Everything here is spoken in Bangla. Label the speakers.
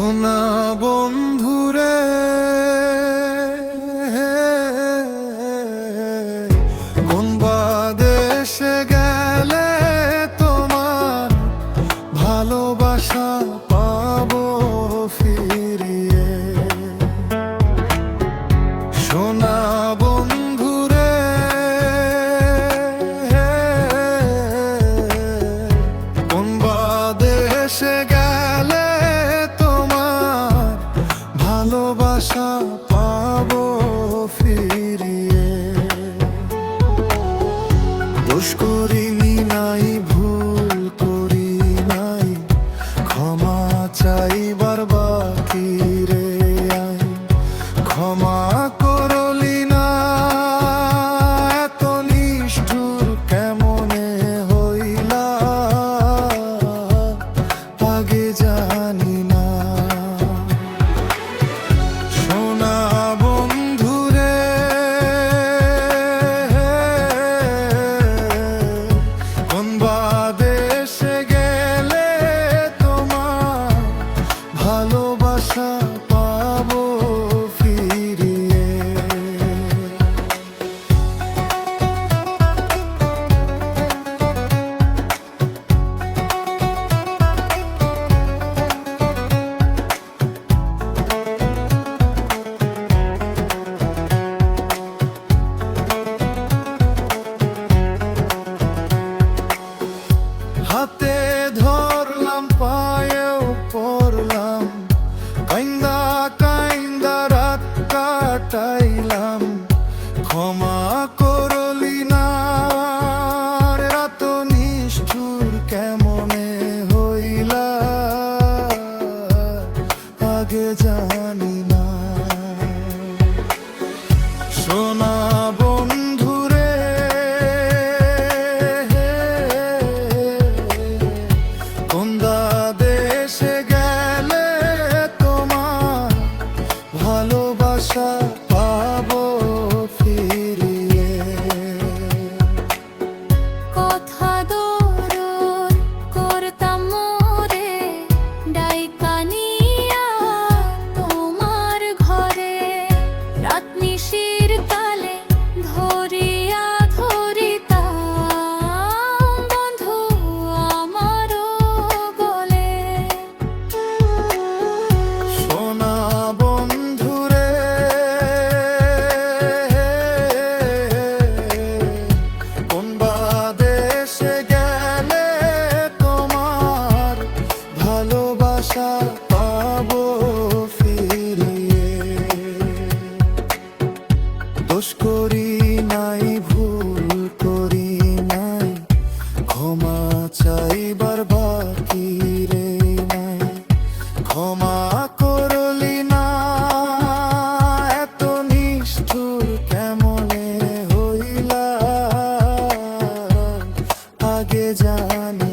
Speaker 1: সোনা বন্ধুরে, কোন বা দেশে গেলে তোমার ভালোবাসা পাবো ফিরিয়ে। সোনা বন্ধুরে, কোন বা দেশে গেলে তোমার ভালোবাসা পাবো ফিরিয়ে। দোষ করিনি নাই, ভুল করি নাই, ক্ষমা চাইবার বাকি রে আই। ক্ষমা করলি না, এত নিষ্ঠুর কেমনে হইলা, আগে জানি না। সোনা বন্ধুরে, কোন বা দেশে গেলে তোমার ভালোবাসা পাবো ফিরিয়ে। হাতে ধরলাম, পায়েও পড়লাম, কাইন্দা কাইন্দা রাত কাটাইলাম। ক্ষমা করলি না, রাত নিষ্ঠুর কেমনে হইলা, আগে জানি না। সোনা বন্ধুরে, কোন দেশে গেলে তোমার ভালোবাসা পাবো ফিরিয়ে।
Speaker 2: কথা দরদ করতাম মোরে, ডাইকা নিয়া তোমার ঘরে। রাত নিশির কালে ধরিয়া ধরিতাম বন্ধু আমারও গলে।
Speaker 1: সোনা বন্ধুরে, কোন বা দেশে গেলে তোমার ভালোবাসা পাবো ফিরিয়ে। দোষ করি নাই, ভুল করি নাই, ক্ষমা চাইবার বাকি রে নাই। ক্ষমা করলি না, এত নিষ্ঠুর কেমনে হইলা, আগে জানি